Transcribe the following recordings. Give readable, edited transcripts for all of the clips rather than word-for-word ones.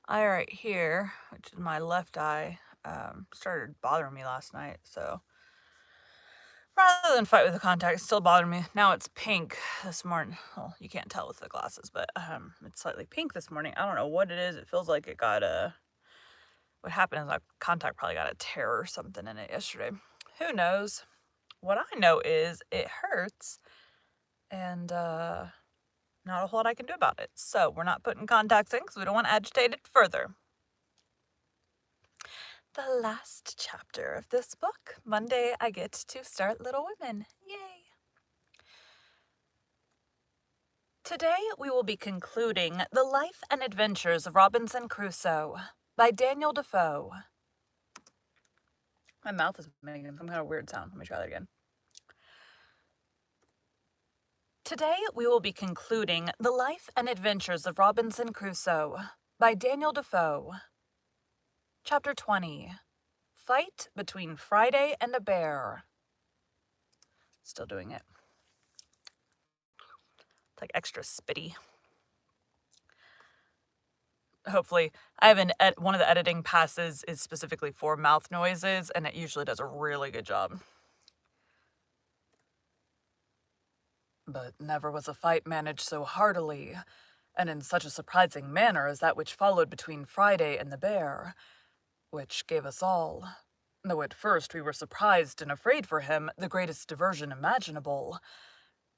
eye right here, which is my left eye, started bothering me last night. So rather than fight with the contact, it still bothered me. Now it's pink this morning. Well, you can't tell with the glasses, but it's slightly pink this morning. I don't know what it is. It feels like it got a. What happened is my contact probably got a tear or something in it yesterday. Who knows? What I know is it hurts, and not a whole lot I can do about it. So we're not putting contacts in because we don't want to agitate it further. The last chapter of this book. Monday, I get to start Little Women. Yay! Today, we will be concluding The Life and Adventures of Robinson Crusoe by Daniel Defoe. My mouth is making some kind of weird sound. Let me try that again. Today, we will be concluding The Life and Adventures of Robinson Crusoe by Daniel Defoe. Chapter 20. Fight Between Friday and a Bear. Still doing it. It's like extra spitty. Hopefully, I have one of the editing passes is specifically for mouth noises, and it usually does a really good job. But never was a fight managed so heartily, and in such a surprising manner as that which followed between Friday and the bear, which gave us all, though at first we were surprised and afraid for him, the greatest diversion imaginable,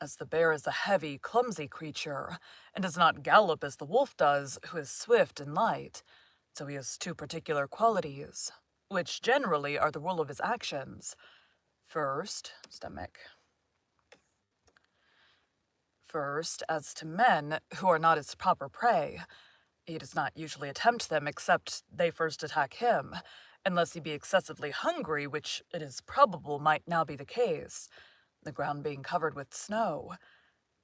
as the bear is a heavy, clumsy creature, and does not gallop as the wolf does, who is swift and light, so he has two particular qualities, which generally are the rule of his actions. First, as to men who are not his proper prey, he does not usually attempt them except they first attack him, unless he be excessively hungry, which it is probable might now be the case, the ground being covered with snow.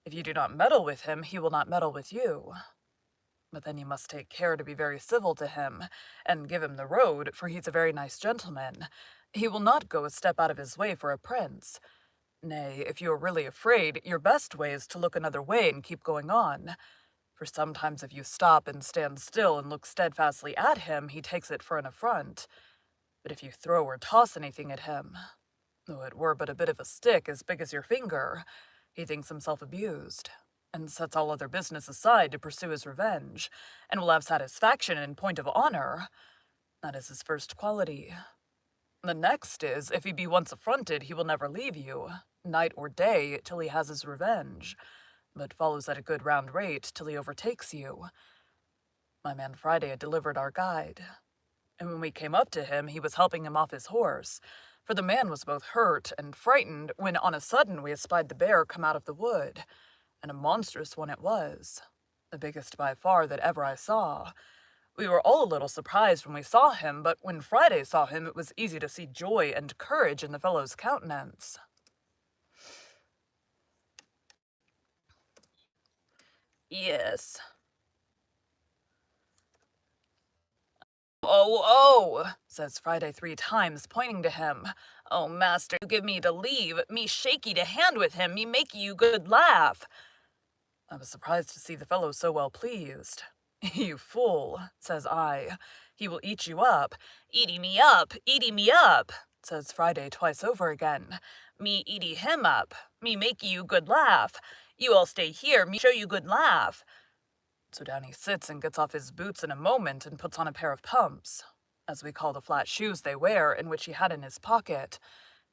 If you do not meddle with him, he will not meddle with you. But then you must take care to be very civil to him, and give him the road, for he's a very nice gentleman. He will not go a step out of his way for a prince. Nay, if you are really afraid, your best way is to look another way and keep going on. For sometimes if you stop and stand still and look steadfastly at him, he takes it for an affront. But if you throw or toss anything at him, though it were but a bit of a stick as big as your finger, he thinks himself abused, and sets all other business aside to pursue his revenge, and will have satisfaction in point of honor. That is his first quality. The next is, if he be once affronted, he will never leave you, night or day, till he has his revenge, but follows at a good round rate till he overtakes you. My man Friday had delivered our guide, and when we came up to him, he was helping him off his horse, for the man was both hurt and frightened, when on a sudden we espied the bear come out of the wood, and a monstrous one it was, the biggest by far that ever I saw. We were all a little surprised when we saw him, but when Friday saw him, it was easy to see joy and courage in the fellow's countenance. Yes. "Oh, oh," says Friday 3 times, pointing to him. "Oh, master, you give me to leave, me shaky to hand with him, me make you good laugh." I was surprised to see the fellow so well pleased. "You fool," says I, "he will eat you up." "Eaty me up, says Friday twice over again. "Me eaty him up, me make you good laugh. You all stay here, me show you good laugh." So down he sits and gets off his boots in a moment and puts on a pair of pumps, as we call the flat shoes they wear, and which he had in his pocket,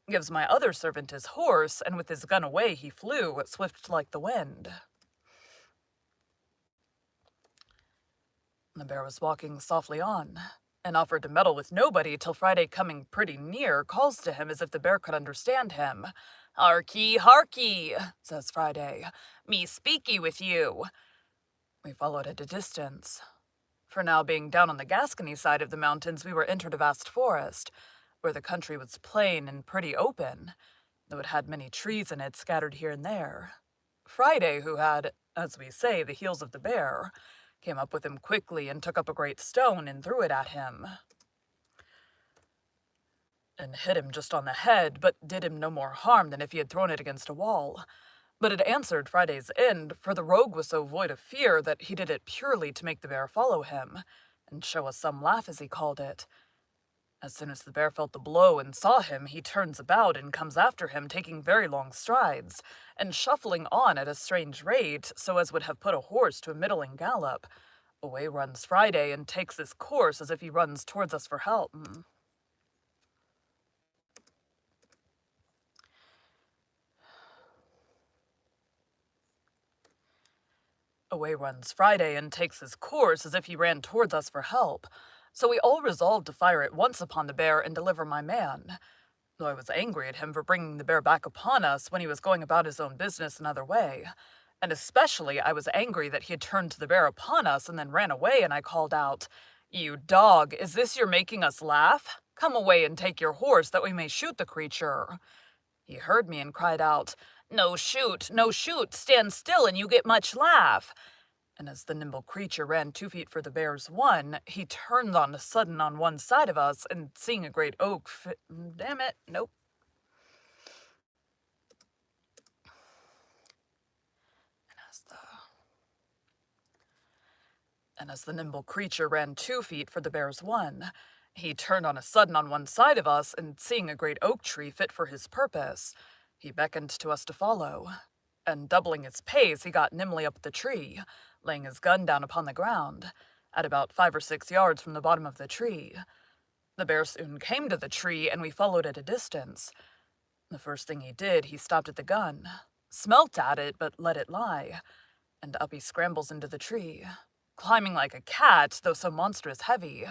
gives my other servant his horse, and with his gun away he flew, swift like the wind. The bear was walking softly on, and offered to meddle with nobody till Friday, coming pretty near, calls to him as if the bear could understand him. "Harkee, harkee," says Friday, "me speaky with you." We followed at a distance, for now being down on the Gascony side of the mountains, we were entered a vast forest, where the country was plain and pretty open, though it had many trees in it scattered here and there. Friday, who had, as we say, the heels of the bear, came up with him quickly and took up a great stone and threw it at him, and hit him just on the head, but did him no more harm than if he had thrown it against a wall. But it answered Friday's end, for the rogue was so void of fear that he did it purely to make the bear follow him, and show us some laugh as he called it. As soon as the bear felt the blow and saw him, he turns about and comes after him, taking very long strides, and shuffling on at a strange rate, so as would have put a horse to a middling gallop. Away runs Friday and takes this course as if he runs towards us for help. Away runs Friday and takes his course as if he ran towards us for help. So we all resolved to fire at once upon the bear and deliver my man. Though I was angry at him for bringing the bear back upon us when he was going about his own business another way. And especially I was angry that he had turned the bear upon us and then ran away, and I called out, "You dog, is this your making us laugh? Come away and take your horse that we may shoot the creature." He heard me and cried out, "No shoot, no shoot, stand still and you get much laugh." And as the nimble creature ran 2 feet for the bear's one, he turned on a sudden on one side of us, and seeing a great oak damn it, nope. And as the nimble creature ran 2 feet for the bear's one, he turned on a sudden on one side of us, and seeing a great oak tree fit for his purpose, he beckoned to us to follow. And doubling his pace, he got nimbly up the tree, laying his gun down upon the ground, at about 5 or 6 yards from the bottom of the tree. The bear soon came to the tree, and we followed at a distance. The first thing he did, he stopped at the gun, smelt at it, but let it lie, and up he scrambles into the tree, climbing like a cat, though so monstrous heavy.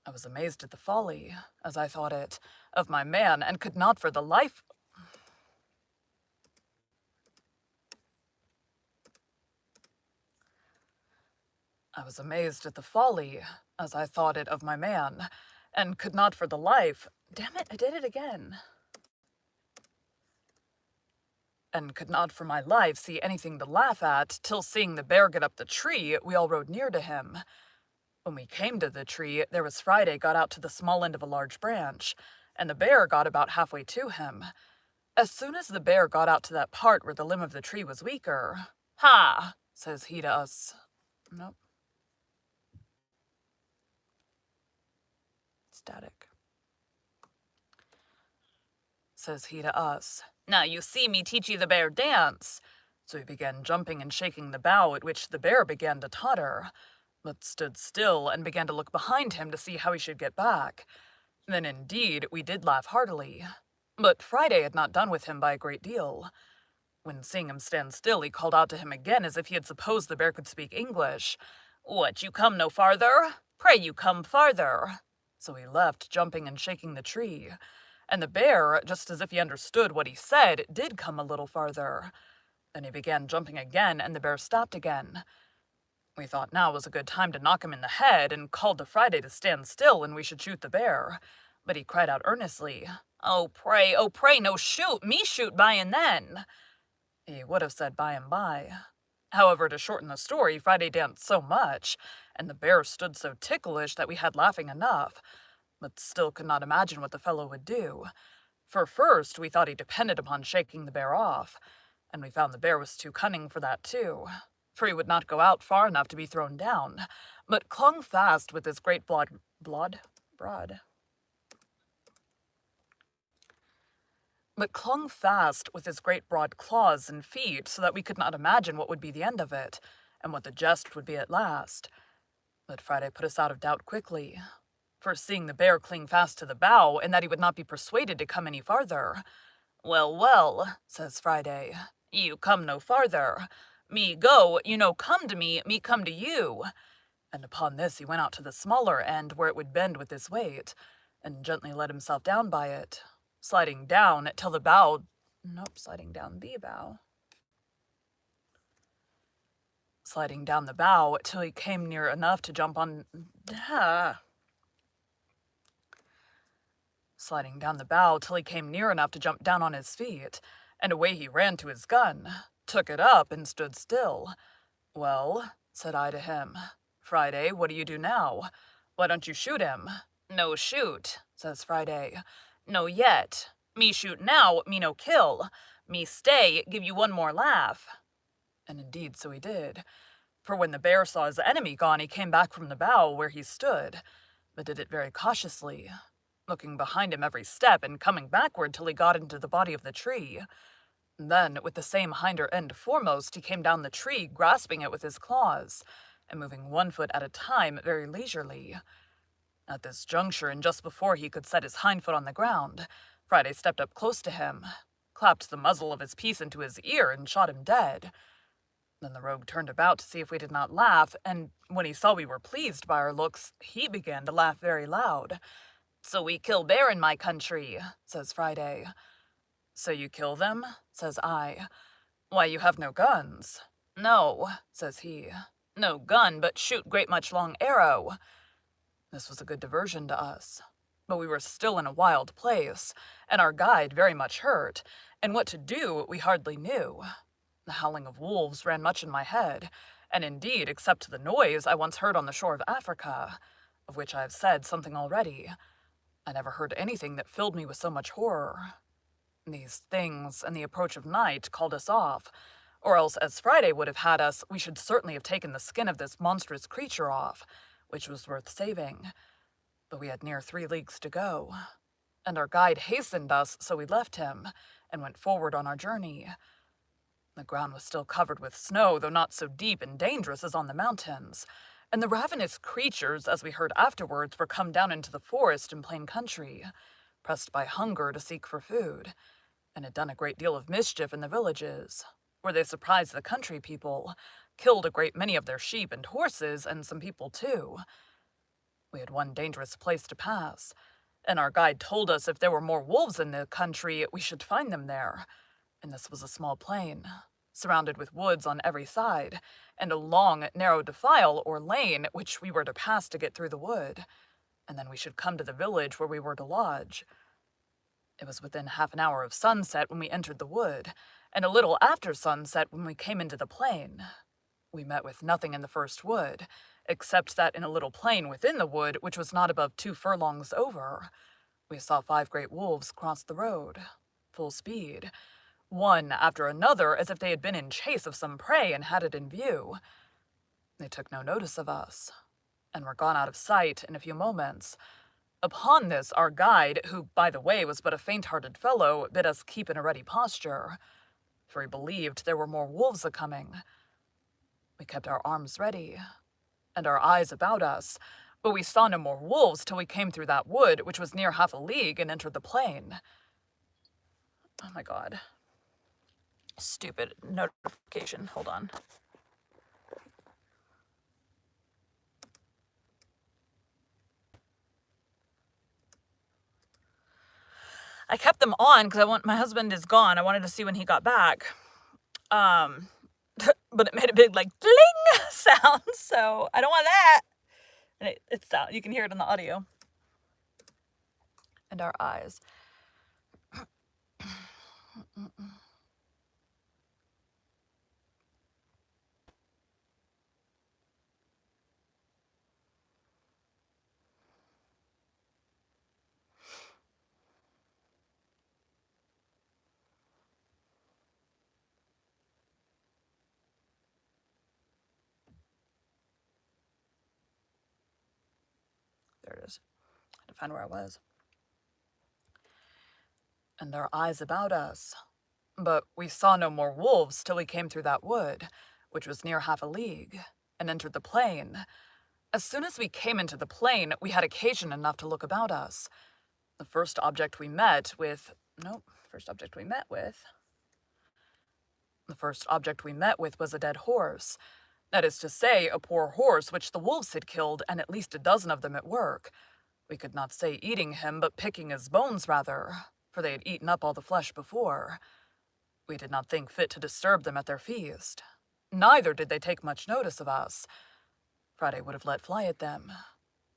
I was amazed at the folly, as I thought it, of my man, and could not for the life I was amazed at the folly, as I thought it of my man, and could not for the life, damn it, I did it again, and could not for my life see anything to laugh at, till seeing the bear get up the tree, we all rode near to him. When we came to the tree, there was Friday got out to the small end of a large branch, and the bear got about halfway to him. As soon as the bear got out to that part where the limb of the tree was weaker, "Ha!" says he to us. Nope. Static. Says he to us, "Now you see me teach you the bear dance." So he began jumping and shaking the bough, at which the bear began to totter, but stood still and began to look behind him to see how he should get back. Then indeed we did laugh heartily, but Friday had not done with him by a great deal. When seeing him stand still, he called out to him again as if he had supposed the bear could speak English. "What, you come no farther? Pray you come farther." So he left, jumping and shaking the tree, and the bear, just as if he understood what he said, did come a little farther. Then he began jumping again, and the bear stopped again. We thought now was a good time to knock him in the head, and called to Friday to stand still, and we should shoot the bear. But he cried out earnestly, oh, pray, no shoot, me shoot by and then." He would have said by and by. However, to shorten the story, Friday danced so much, and the bear stood so ticklish that we had laughing enough, but still could not imagine what the fellow would do. For first, we thought he depended upon shaking the bear off, and we found the bear was too cunning for that too, for he would not go out far enough to be thrown down, but clung fast with his great broad claws and feet, so that we could not imagine what would be the end of it, and what the jest would be at last. But Friday put us out of doubt quickly, for seeing the bear cling fast to the bough, and that he would not be persuaded to come any farther. "Well, well," says Friday, "you come no farther. Me go, you no come to me come to you." And upon this he went out to the smaller end, where it would bend with his weight, and gently let himself down by it, sliding down till the bough, sliding down the bough, sliding down the bough till he came near enough to jump on, sliding down the bough till he came near enough to jump down on his feet, and away he ran to his gun, took it up, and stood still. "Well," said I to him, "Friday, what do you do now? Why don't you shoot him?" "No shoot," says Friday. "No yet. Me shoot now, me no kill. Me stay, give you one more laugh." And indeed so he did, for when the bear saw his enemy gone, he came back from the bough where he stood, but did it very cautiously, looking behind him every step and coming backward till he got into the body of the tree. Then, with the same hinder end foremost, he came down the tree, grasping it with his claws, and moving one foot at a time very leisurely. At this juncture, and just before he could set his hind foot on the ground, Friday stepped up close to him, clapped the muzzle of his piece into his ear, and shot him dead. Then the rogue turned about to see if we did not laugh, and when he saw we were pleased by our looks, he began to laugh very loud. "So we kill bear in my country," says Friday. "So you kill them?" says I. "Why, you have no guns." "No," says he, "no gun, but shoot great much long arrow." This was a good diversion to us, but we were still in a wild place, and our guide very much hurt, and what to do we hardly knew. The howling of wolves ran much in my head, and indeed, except the noise I once heard on the shore of Africa, of which I have said something already, I never heard anything that filled me with so much horror. These things and the approach of night called us off, or else, as Friday would have had us, we should certainly have taken the skin of this monstrous creature off, which was worth saving. But we had near 3 leagues to go, and our guide hastened us, so we left him, and went forward on our journey. The ground was still covered with snow, though not so deep and dangerous as on the mountains, and the ravenous creatures, as we heard afterwards, were come down into the forest and plain country, pressed by hunger to seek for food, and had done a great deal of mischief in the villages, where they surprised the country people, killed a great many of their sheep and horses, and some people too. We had one dangerous place to pass, and our guide told us if there were more wolves in the country, we should find them there, and this was a small plain, surrounded with woods on every side, and a long, narrow defile or lane which we were to pass to get through the wood, and then we should come to the village where we were to lodge. It was within half an hour of sunset when we entered the wood, and a little after sunset when we came into the plain. We met with nothing in the first wood, except that in a little plain within the wood, which was not above 2 furlongs over, we saw 5 great wolves cross the road, full speed, one after another, as if they had been in chase of some prey and had it in view. They took no notice of us, and were gone out of sight in a few moments. Upon this, our guide, who, by the way, was but a faint-hearted fellow, bid us keep in a ready posture, for he believed there were more wolves a-coming. We kept our arms ready, and our eyes about us, but we saw no more wolves till we came through that wood, which was near half a league, and entered the plain. Oh my God. Stupid notification. Hold on. I kept them on because my husband is gone. I wanted to see when he got back. But it made a big like ding sound, so I don't want that. And it's out. You can hear it in the audio. And our eyes. There it is. I had to find where I was. And our eyes about us. But we saw no more wolves till we came through that wood, which was near half a league, and entered the plain. As soon as we came into the plain, we had occasion enough to look about us. The first object we met with was a dead horse. That is to say, a poor horse which the wolves had killed, and at least a dozen of them at work. We could not say eating him, but picking his bones rather, for they had eaten up all the flesh before. We did not think fit to disturb them at their feast. Neither did they take much notice of us. Friday would have let fly at them,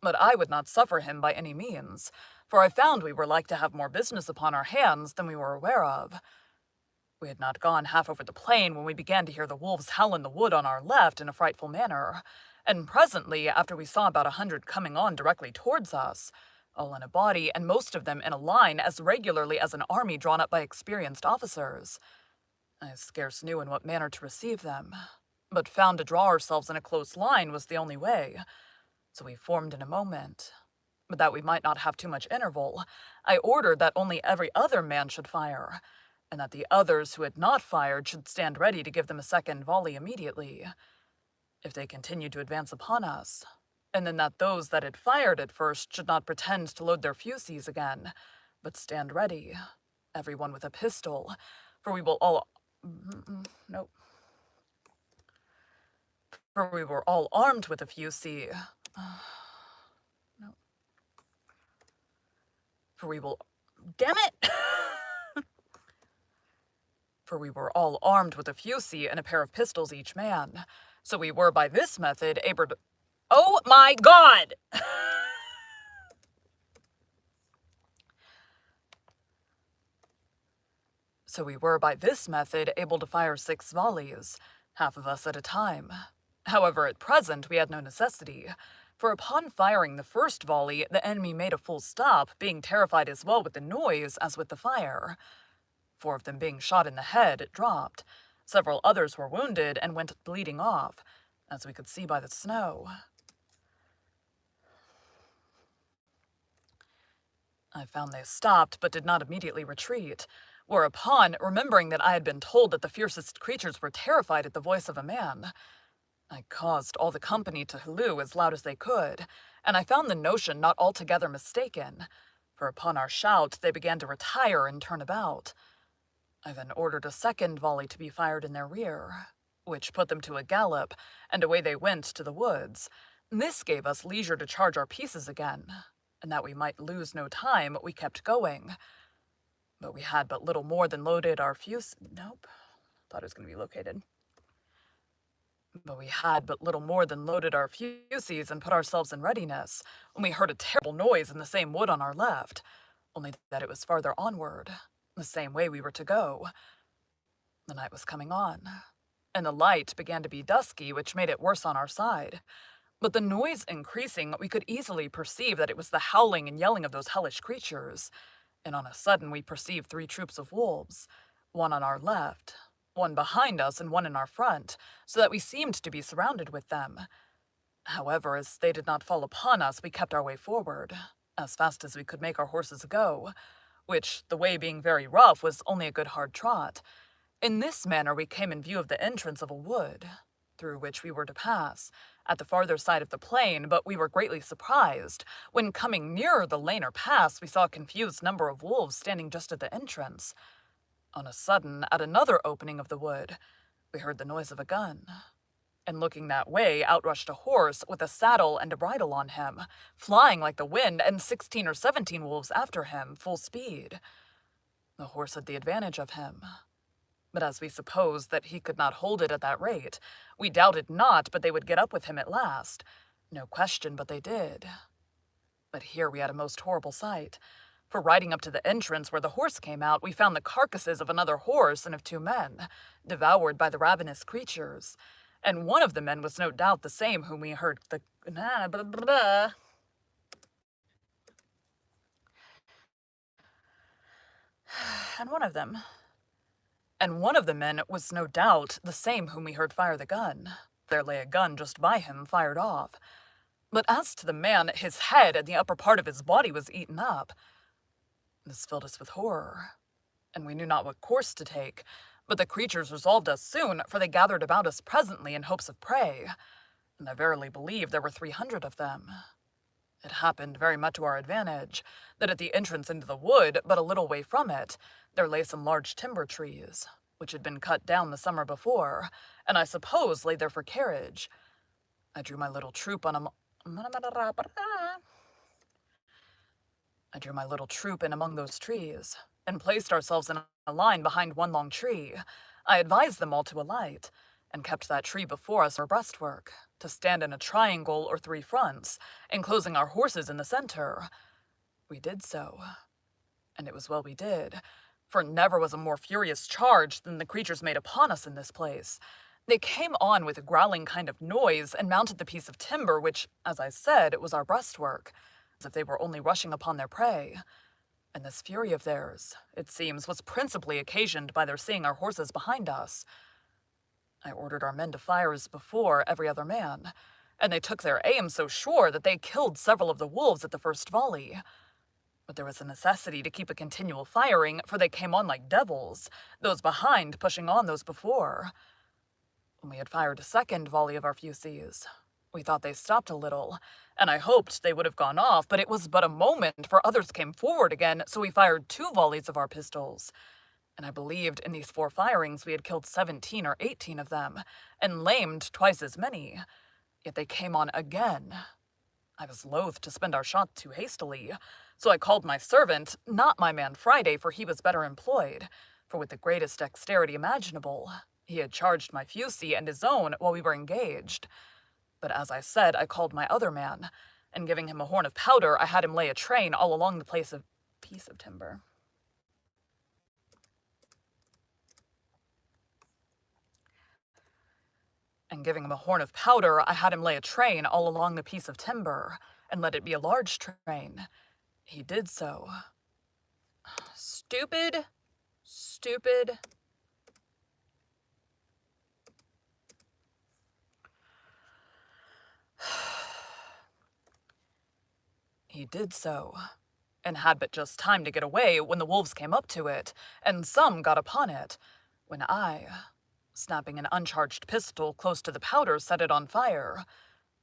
but I would not suffer him by any means, for I found we were like to have more business upon our hands than we were aware of. We had not gone half over the plain when we began to hear the wolves howl in the wood on our left in a frightful manner, and presently, after we saw about 100 coming on directly towards us, all in a body, and most of them in a line as regularly as an army drawn up by experienced officers. I scarce knew in what manner to receive them. but found to draw ourselves in a close line was the only way, so we formed in a moment. But that we might not have too much interval, I ordered that only every other man should fire, and that the others who had not fired should stand ready to give them a second volley immediately, if they continued to advance upon us, and then that those that had fired at first should not pretend to load their fusees again, but stand ready, everyone with a pistol, for we will all... nope. For we were all armed with a fusee. No. For we will... Damn it! For we were all armed with a fusee and a pair of pistols each man, so we were by this method able to... Oh my God! So we were by this method able to fire 6 volleys, half of us at a time. However, at present we had no necessity, for upon firing the first volley, the enemy made a full stop, being terrified as well with the noise as with the fire. 4 of them being shot in the head, dropped. Several others were wounded and went bleeding off, as we could see by the snow. I found they stopped, but did not immediately retreat, whereupon, remembering that I had been told that the fiercest creatures were terrified at the voice of a man, I caused all the company to halloo as loud as they could, and I found the notion not altogether mistaken, for upon our shout they began to retire and turn about. I then ordered a second volley to be fired in their rear, which put them to a gallop, and away they went to the woods. This gave us leisure to charge our pieces again, and that we might lose no time, we kept going. But we had but little more than loaded our Nope. Thought it was going to be located. But we had but little more than loaded our fusees and put ourselves in readiness, when we heard a terrible noise in the same wood on our left, only that it was farther onward, the same way we were to go. The night was coming on, and the light began to be dusky, which made it worse on our side. But the noise increasing, we could easily perceive that it was the howling and yelling of those hellish creatures, and on a sudden we perceived 3 troops of wolves, one on our left, one behind us, and one in our front, so that we seemed to be surrounded with them. However, as they did not fall upon us, we kept our way forward, as fast as we could make our horses go, which, the way being very rough, was only a good hard trot. In this manner we came in view of the entrance of a wood, through which we were to pass, at the farther side of the plain, but we were greatly surprised, when coming nearer the lane or pass, we saw a confused number of wolves standing just at the entrance. On a sudden, at another opening of the wood, we heard the noise of a gun, and looking that way, out rushed a horse with a saddle and a bridle on him, flying like the wind, and 16 or 17 wolves after him, full speed. The horse had the advantage of him, but as we supposed that he could not hold it at that rate, we doubted not but they would get up with him at last. No question but they did. But here we had a most horrible sight, for riding up to the entrance where the horse came out, we found the carcasses of another horse and of 2 men, devoured by the ravenous creatures, and one of the men was no doubt the same whom we heard the... And one of the men was no doubt the same whom we heard fire the gun. There lay a gun just by him, fired off. But as to the man, his head and the upper part of his body was eaten up. This filled us with horror, and we knew not what course to take, but the creatures resolved us soon, for they gathered about us presently in hopes of prey, and I verily believe there were 300 of them. It happened very much to our advantage, that at the entrance into the wood, but a little way from it, there lay some large timber trees, which had been cut down the summer before, and I suppose lay there for carriage. I drew my little troop in among those trees, and placed ourselves in a line behind one long tree. I advised them all to alight, and kept that tree before us for breastwork, to stand in a triangle or 3 fronts, enclosing our horses in the center. We did so, and it was well we did, for never was a more furious charge than the creatures made upon us in this place. They came on with a growling kind of noise, and mounted the piece of timber which, as I said, was our breastwork, as if they were only rushing upon their prey. And this fury of theirs, it seems, was principally occasioned by their seeing our horses behind us. I ordered our men to fire as before every other man, and they took their aim so sure that they killed several of the wolves at the first volley. But there was a necessity to keep a continual firing, for they came on like devils, those behind pushing on those before. When we had fired a second volley of our fusees, we thought they stopped a little, and I hoped they would have gone off, but it was but a moment, for others came forward again, so we fired 2 volleys of our pistols. And I believed in these 4 firings we had killed 17 or 18 of them, and lamed twice as many. Yet they came on again. I was loath to spend our shot too hastily, so I called my servant, not my man Friday, for he was better employed, for with the greatest dexterity imaginable, he had charged my fusee and his own while we were engaged. But as I said, I called my other man, and giving him a horn of powder, I had him lay a train all along the piece of timber. And giving him a horn of powder, I had him lay a train all along the piece of timber, and let it be a large train. He did so. Stupid, stupid. He did so, and had but just time to get away when the wolves came up to it, and some got upon it, when I, snapping an uncharged pistol close to the powder, set it on fire.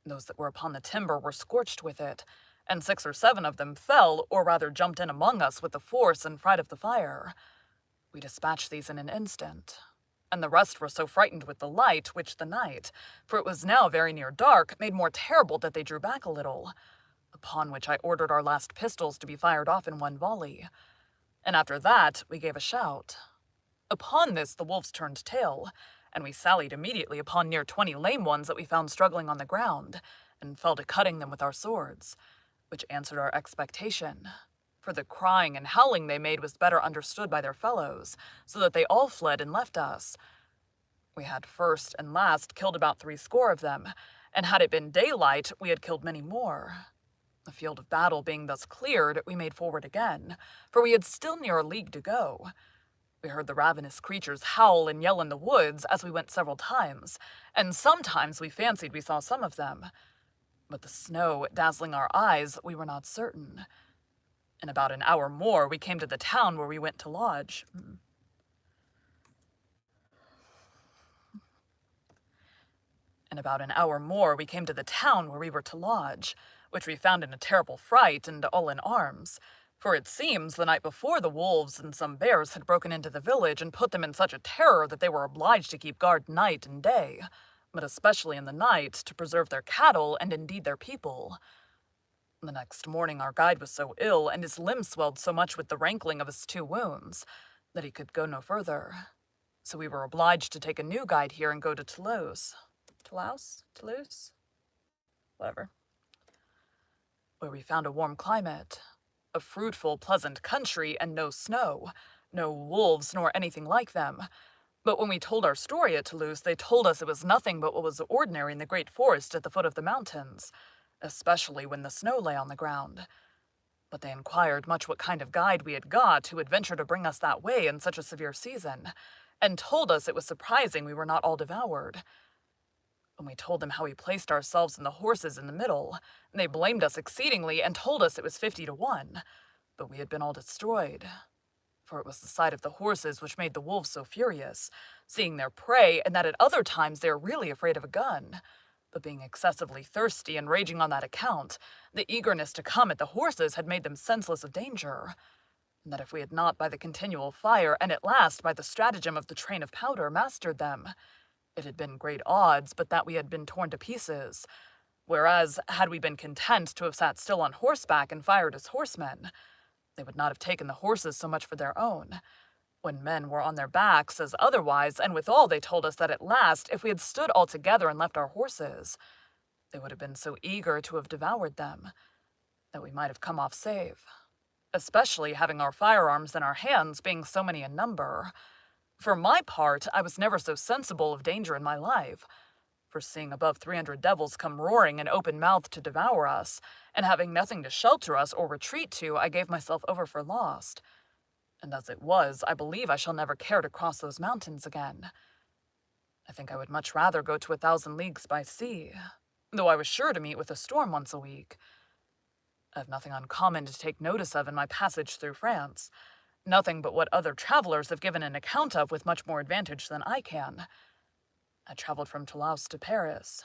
Those that were upon the timber were scorched with it, and 6 or 7 of them fell, or rather jumped in among us with the force and fright of the fire. We dispatched these in an instant, and the rest were so frightened with the light, which the night, for it was now very near dark, made more terrible, that they drew back a little, upon which I ordered our last pistols to be fired off in 1 volley, and after that we gave a shout. Upon this the wolves turned tail, and we sallied immediately upon near 20 lame ones that we found struggling on the ground, and fell to cutting them with our swords, which answered our expectation, for the crying and howling they made was better understood by their fellows, so that they all fled and left us. We had first and last killed about 70 of them, and had it been daylight, we had killed many more. The field of battle being thus cleared, we made forward again, for we had still near a league to go. We heard the ravenous creatures howl and yell in the woods as we went several times, and sometimes we fancied we saw some of them. But the snow dazzling our eyes, we were not certain. In about an hour more, we came to the town where we went to lodge. In about an hour more, we came to the town where we were to lodge, which we found in a terrible fright and all in arms. For it seems the night before the wolves and some bears had broken into the village and put them in such a terror that they were obliged to keep guard night and day, but especially in the night, to preserve their cattle and indeed their people. The next morning our guide was so ill, and his limbs swelled so much with the rankling of his 2 wounds, that he could go no further. So we were obliged to take a new guide here and go to Toulouse. Toulouse? Whatever. Where we found a warm climate, a fruitful, pleasant country, and no snow, no wolves nor anything like them. But when we told our story at Toulouse, they told us it was nothing but what was ordinary in the great forest at the foot of the mountains, especially when the snow lay on the ground. But they inquired much what kind of guide we had got who would venture to bring us that way in such a severe season, and told us it was surprising we were not all devoured. When we told them how we placed ourselves and the horses in the middle, they blamed us exceedingly and told us it was 50 to 1, but we had been all destroyed. For it was the sight of the horses which made the wolves so furious, seeing their prey, and that at other times they are really afraid of a gun. But being excessively thirsty and raging on that account, the eagerness to come at the horses had made them senseless of danger, and that if we had not by the continual fire, and at last by the stratagem of the train of powder, mastered them, it had been great odds but that we had been torn to pieces, whereas, had we been content to have sat still on horseback and fired as horsemen, they would not have taken the horses so much for their own, when men were on their backs as otherwise, and withal they told us that at last, if we had stood all together and left our horses, they would have been so eager to have devoured them, that we might have come off safe, especially having our firearms in our hands, being so many in number. For my part, I was never so sensible of danger in my life, for seeing above 300 devils come roaring and open-mouthed to devour us, and having nothing to shelter us or retreat to, I gave myself over for lost. And as it was, I believe I shall never care to cross those mountains again. I think I would much rather go to 1,000 leagues by sea, though I was sure to meet with a storm once a week. I have nothing uncommon to take notice of in my passage through France, nothing but what other travelers have given an account of with much more advantage than I can. I traveled from Toulouse to Paris,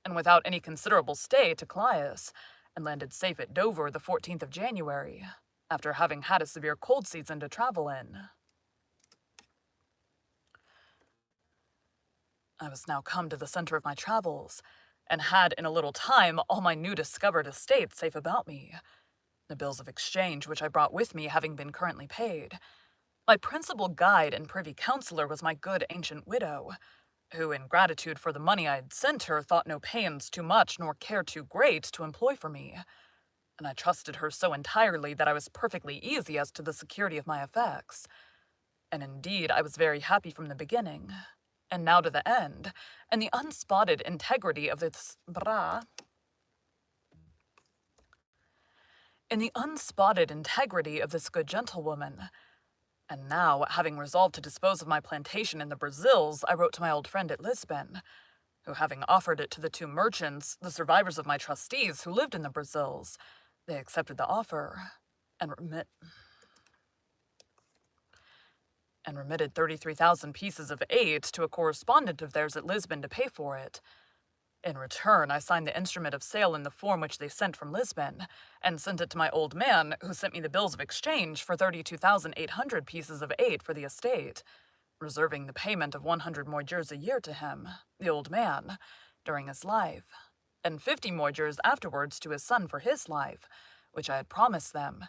and without any considerable stay to Calais, and landed safe at Dover the 14th of January, after having had a severe cold season to travel in. I was now come to the center of my travels, and had in a little time all my new discovered estates safe about me, the bills of exchange which I brought with me having been currently paid. My principal guide and privy councillor was my good ancient widow, who, in gratitude for the money I had sent her, thought no pains too much nor care too great to employ for me, and I trusted her so entirely that I was perfectly easy as to the security of my effects. And indeed I was very happy from the beginning, and now to the end, and the unspotted integrity of this good gentlewoman. And now, having resolved to dispose of my plantation in the Brazils, I wrote to my old friend at Lisbon, who, having offered it to the two merchants, the survivors of my trustees who lived in the Brazils, they accepted the offer, and remitted 33,000 pieces of eight to a correspondent of theirs at Lisbon to pay for it. In return, I signed the instrument of sale in the form which they sent from Lisbon, and sent it to my old man, who sent me the bills of exchange for 32,800 pieces of eight for the estate, reserving the payment of 100 moidures a year to him, the old man, during his life, and 50 moidures afterwards to his son for his life, which I had promised them,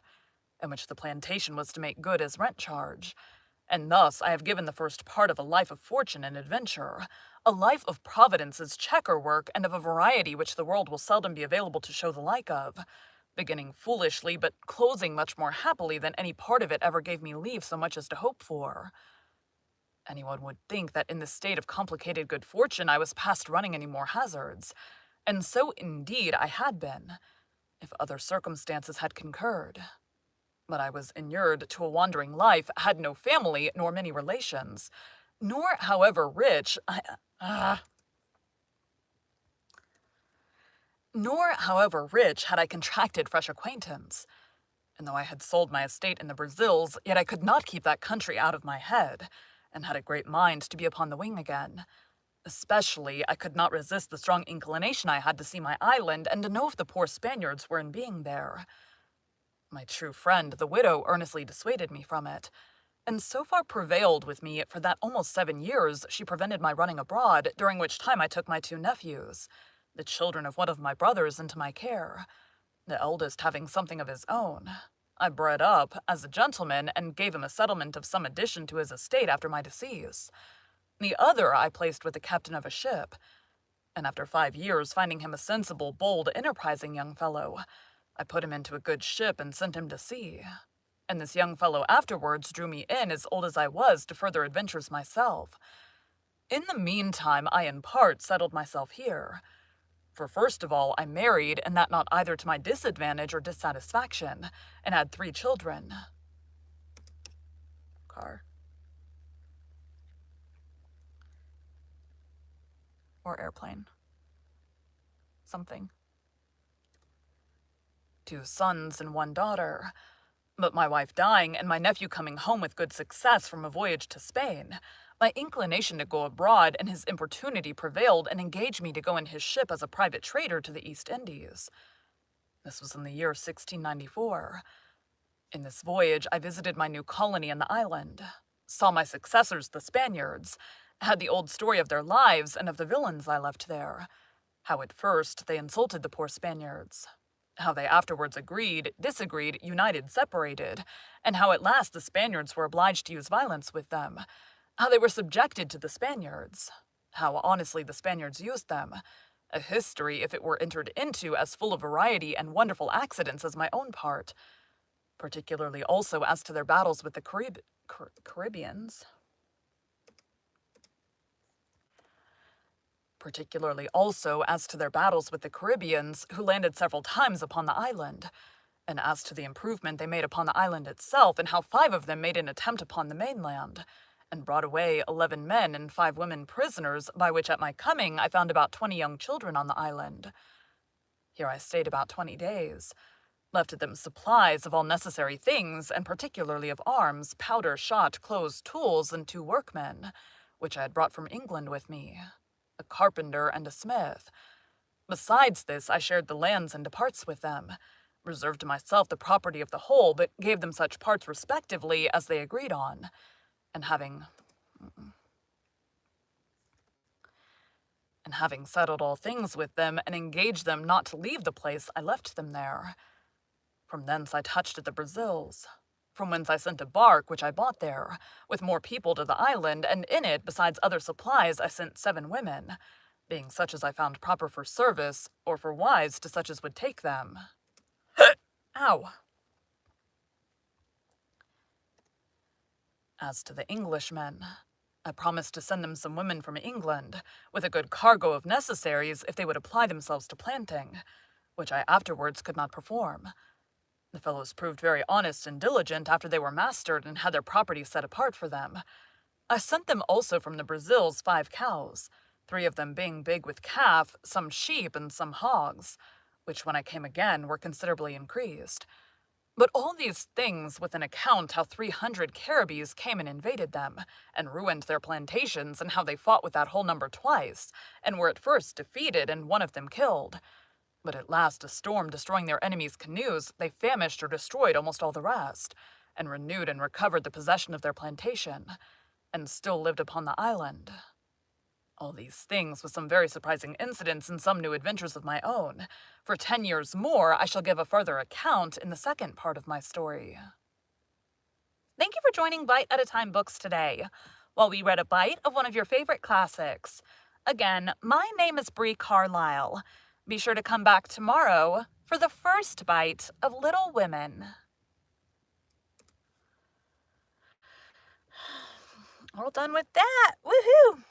and which the plantation was to make good as rent charge. And thus I have given the first part of a life of fortune and adventure, a life of Providence's checker work, and of a variety which the world will seldom be available to show the like of, beginning foolishly, but closing much more happily than any part of it ever gave me leave so much as to hope for. Anyone would think that in this state of complicated good fortune I was past running any more hazards, and so indeed I had been, if other circumstances had concurred. But I was inured to a wandering life, had no family, nor many relations, nor, however rich, had I contracted fresh acquaintance. And though I had sold my estate in the Brazils, yet I could not keep that country out of my head, and had a great mind to be upon the wing again. Especially, I could not resist the strong inclination I had to see my island, and to know if the poor Spaniards were in being there. My true friend, the widow, earnestly dissuaded me from it, and so far prevailed with me for that almost 7 years she prevented my running abroad, during which time I took my two nephews, the children of one of my brothers, into my care, the eldest having something of his own. I bred up as a gentleman, and gave him a settlement of some addition to his estate after my decease. The other I placed with the captain of a ship, and after 5 years, finding him a sensible, bold, enterprising young fellow, I put him into a good ship and sent him to sea. And this young fellow afterwards drew me in, as old as I was, to further adventures myself. In the meantime, I in part settled myself here. For first of all, I married, and that not either to my disadvantage or dissatisfaction, and had 3 children. Car. Or airplane. Something. 2 sons and 1 daughter. But my wife dying, and my nephew coming home with good success from a voyage to Spain, my inclination to go abroad and his importunity prevailed, and engaged me to go in his ship as a private trader to the East Indies. This was in the year 1694. In this voyage I visited my new colony in the island, saw my successors, the Spaniards, had the old story of their lives and of the villains I left there, how at first they insulted the poor Spaniards, how they afterwards agreed, disagreed, united, separated, and how at last the Spaniards were obliged to use violence with them, how they were subjected to the Spaniards, how honestly the Spaniards used them, a history, if it were entered into, as full of variety and wonderful accidents as my own part, particularly also as to their battles with the Caribbeans. Particularly also as to their battles with the Caribbeans, who landed several times upon the island, and as to the improvement they made upon the island itself, and how 5 of them made an attempt upon the mainland, and brought away 11 men and 5 women prisoners, by which at my coming I found about 20 young children on the island. Here I stayed about 20 days, left them supplies of all necessary things, and particularly of arms, powder, shot, clothes, tools, and 2 workmen, which I had brought from England with me, a carpenter and a smith. Besides this, I shared the lands and parts with them, reserved to myself the property of the whole, but gave them such parts respectively as they agreed on, and having settled all things with them, and engaged them not to leave the place, I left them there. From thence I touched at the Brazils, from whence I sent a bark which I bought there, with more people to the island, and in it, besides other supplies, I sent 7 women, being such as I found proper for service, or for wives to such as would take them. Ow. As to the Englishmen, I promised to send them some women from England, with a good cargo of necessaries, if they would apply themselves to planting, which I afterwards could not perform. The fellows proved very honest and diligent after they were mastered and had their property set apart for them. I sent them also from the Brazils 5 cows, 3 of them being big with calf, some sheep, and some hogs, which when I came again were considerably increased. But all these things with an account how 300 Caribbees came and invaded them, and ruined their plantations, and how they fought with that whole number twice, and were at first defeated and one of them killed. But at last a storm destroying their enemies' canoes, they famished or destroyed almost all the rest, and renewed and recovered the possession of their plantation, and still lived upon the island. All these things with some very surprising incidents and some new adventures of my own. For 10 years more, I shall give a further account in the second part of my story. Thank you for joining Bite at a Time Books today, while we read a bite of one of your favorite classics. Again, my name is Bree Carlile. Be sure to come back tomorrow for the first bite of Little Women. All done with that. Woohoo!